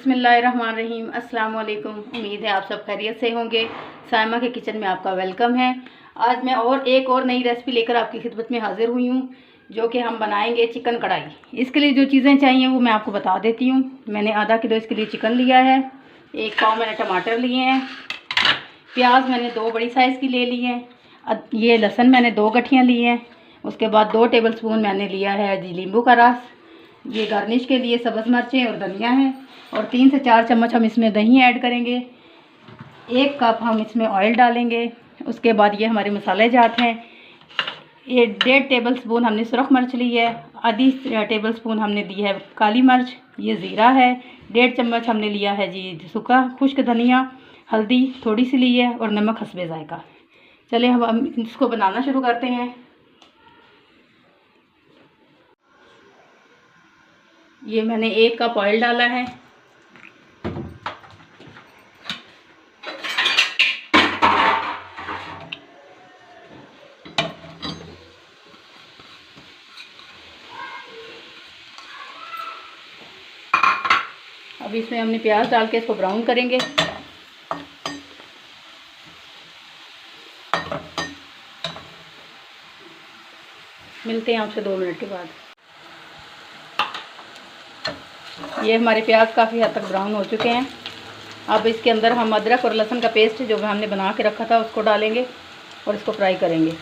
बिस्मिल्लाहिर्रहमानिर्रहीम। अस्सलाम वालेकुम। उम्मीद है आप सब खैरियत से होंगे। साइमा के किचन में आपका वेलकम है। आज मैं एक और नई रेसिपी लेकर आपकी खिदमत में हाजिर हुई हूँ, जो कि हम बनाएंगे चिकन कढ़ाई। इसके लिए जो चीज़ें चाहिए वो मैं आपको बता देती हूँ। मैंने आधा किलो इसके लिए चिकन लिया है, 1 पाव मैंने टमाटर लिए हैं, प्याज मैंने 2 बड़ी साइज़ की ले ली है, ये लहसुन मैंने 2 गठियाँ ली हैं। उसके बाद 2 टेबलस्पून मैंने लिया है जी नींबू का रस। ये गार्निश के लिए सब्ज़ मिर्चें और धनिया है, और 3 से 4 चम्मच हम इसमें दही ऐड करेंगे। 1 कप हम इसमें ऑयल डालेंगे। उसके बाद ये हमारे मसाले जात हैं। ये 1.5 टेबलस्पून हमने सुरख मिर्च ली है, आधी टेबलस्पून हमने दी है काली मिर्च, ये ज़ीरा है, 1.5 चम्मच हमने लिया है जी सूखा खुश्क धनिया, हल्दी थोड़ी सी ली है, और नमक हस्बे ज़ायका। चले हम इसको बनाना शुरू करते हैं। ये मैंने 1 कप ऑयल डाला है। अब इसमें हमने प्याज डाल के इसको ब्राउन करेंगे। मिलते हैं आपसे 2 मिनट के बाद। ये हमारे प्याज काफ़ी हद तक ब्राउन हो चुके हैं। अब इसके अंदर हम अदरक और लहसुन का पेस्ट जो हमने बना के रखा था उसको डालेंगे और इसको फ्राई करेंगे।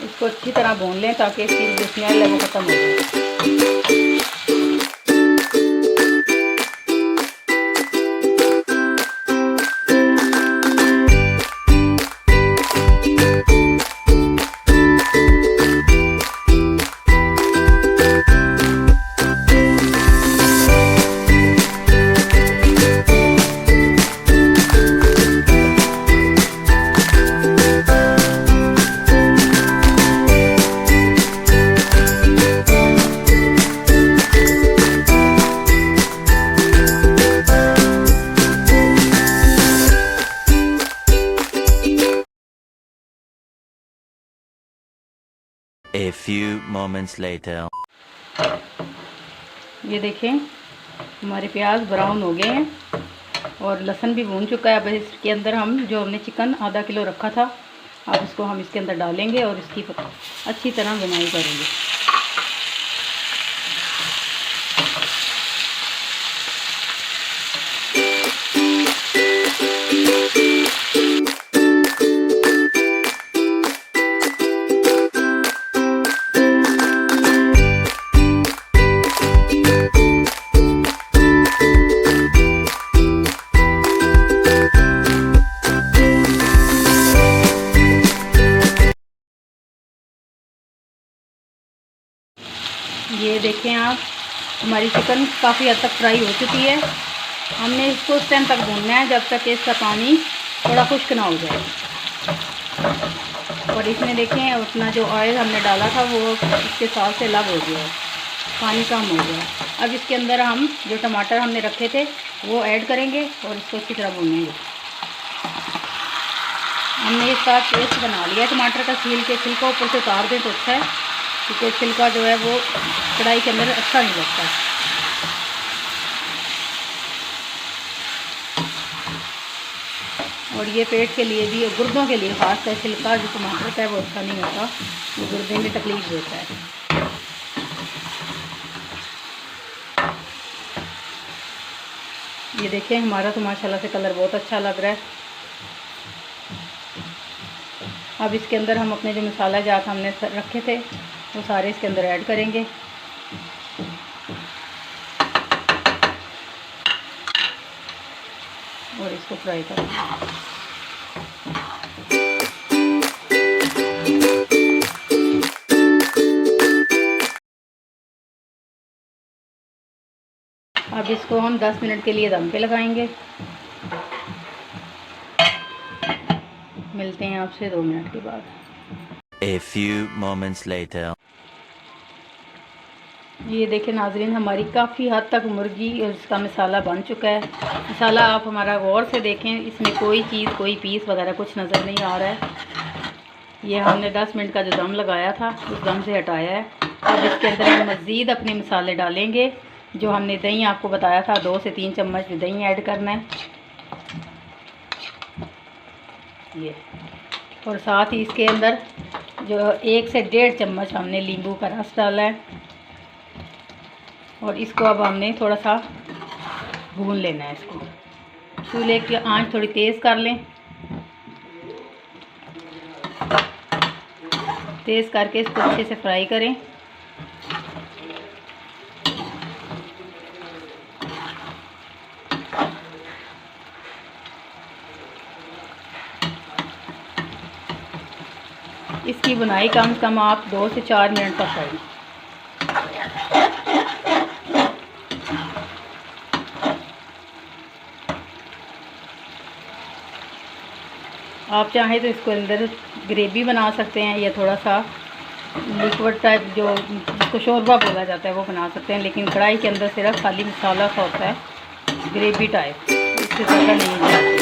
इसको अच्छी तरह भून लें ताकि इसकी जो स्मेल है वो ख़त्म हो जाए। A few moments later. ये देखें हमारे प्याज ब्राउन हो गए हैं और लहसुन भी भून चुका है। अब इसके अंदर हम जो हमने चिकन आधा किलो रखा था, अब इसको हम इसके अंदर डालेंगे और इसकी अच्छी तरह बुनाई करेंगे। ये देखें आप, हमारी चिकन काफ़ी हद तक फ्राई हो चुकी है। हमने इसको उस टाइम तक भूनना है जब तक इसका पानी थोड़ा खुश्क ना हो जाए। और इसमें देखें अपना जो ऑयल हमने डाला था वो इसके साथ से अलग हो गया है, पानी कम हो गया। अब इसके अंदर हम जो टमाटर हमने रखे थे वो ऐड करेंगे और इसको अच्छी तरह भूनेंगे। हमने इसका पेस्ट बना लिया टमाटर का, छील के छिलका ऊपर से उतार दें तो अच्छा है, क्योंकि छिलका जो है वो कढ़ाई के अंदर अच्छा नहीं लगता। और ये पेट के लिए भी, गुर्दों के लिए ख़ास कर छिलका जो टमाटर का है वो अच्छा नहीं होता, वो गुर्दे में तकलीफ देता है। ये देखें हमारा तो माशाल्लाह से कलर बहुत अच्छा लग रहा है। अब इसके अंदर हम अपने जो मसाला जात हमने रखे थे वो सारे इसके अंदर ऐड करेंगे। और इसको फ्राई करेंगे। अब इसको हम 10 मिनट के लिए दम पे लगाएंगे। मिलते हैं आपसे 2 मिनट के बाद। A few moments later. ये देखें नाज़रीन, हमारी काफ़ी हद तक मुर्गी और इसका मसाला बन चुका है। मसाला आप हमारा गौर से देखें, इसमें कोई चीज़, कोई पीस वगैरह कुछ नज़र नहीं आ रहा है। ये हमने 10 मिनट का जो दम लगाया था उस दम से हटाया है। अब इसके अंदर हम मज़ीद अपने मसाले डालेंगे। जो हमने दही आपको बताया था 2 से 3 चम्मच दही ऐड करना है ये, और साथ ही इसके अंदर जो 1 से 1.5 चम्मच हमने नींबू का रस डाला है। और इसको अब हमने थोड़ा सा भून लेना है। इसको चूल्हे की आंच थोड़ी तेज़ कर लें, तेज़ करके इसको अच्छे से फ्राई करें। इसकी बुनाई कम से कम आप 2 से 4 मिनट तक करें। आप चाहें तो इसको अंदर ग्रेवी बना सकते हैं या थोड़ा सा लिक्विड टाइप जो जिसको शोरबा बोला जाता है वो बना सकते हैं, लेकिन कढ़ाई के अंदर सिर्फ खाली मसाला सा होता है, ग्रेवी टाइप, इससे ज़्यादा नहीं बनाते।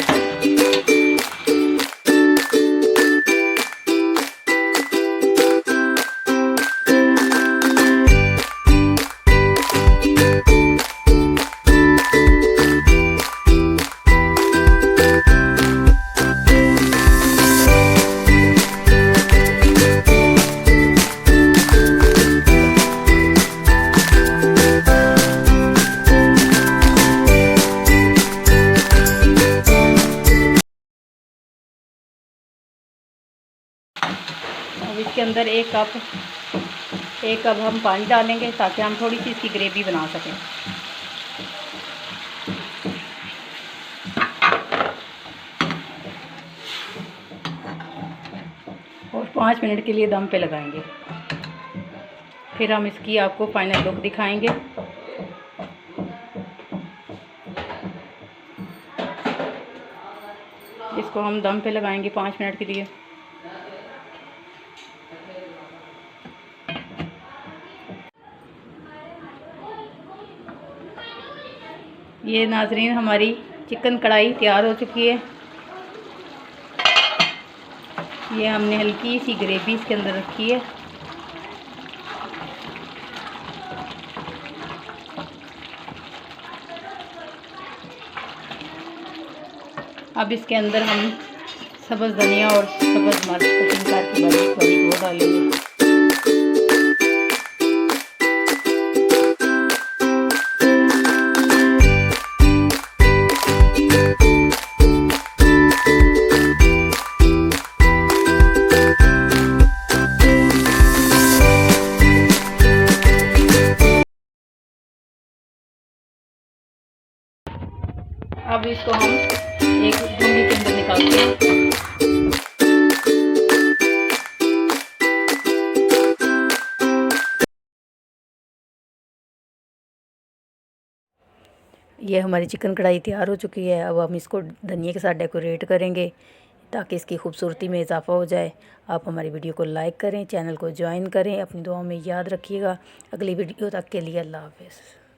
अब इसके अंदर 1 कप हम पानी डालेंगे ताकि हम थोड़ी सी इसकी ग्रेवी बना सकें। और 5 मिनट के लिए दम पे लगाएंगे। फिर हम इसकी आपको फाइनल लुक दिखाएंगे। इसको हम दम पे लगाएंगे 5 मिनट के लिए। ये नाज़रीन हमारी चिकन कढ़ाई तैयार हो चुकी है। ये हमने हल्की सी ग्रेवी इसके अंदर रखी है। अब इसके अंदर हम सब्ज़ धनिया और सब्ज़ मिर्च कटिंग करके बड़ी वो डालेंगे। अब इसको हम एक डूंगी के अंदर निकालते हैं। ये हमारी चिकन कढ़ाई तैयार हो चुकी है। अब हम इसको धनिया के साथ डेकोरेट करेंगे ताकि इसकी खूबसूरती में इजाफ़ा हो जाए। आप हमारी वीडियो को लाइक करें, चैनल को ज्वाइन करें, अपनी दुआओं में याद रखिएगा। अगली वीडियो तक के लिए अल्लाह हाफ़िज़।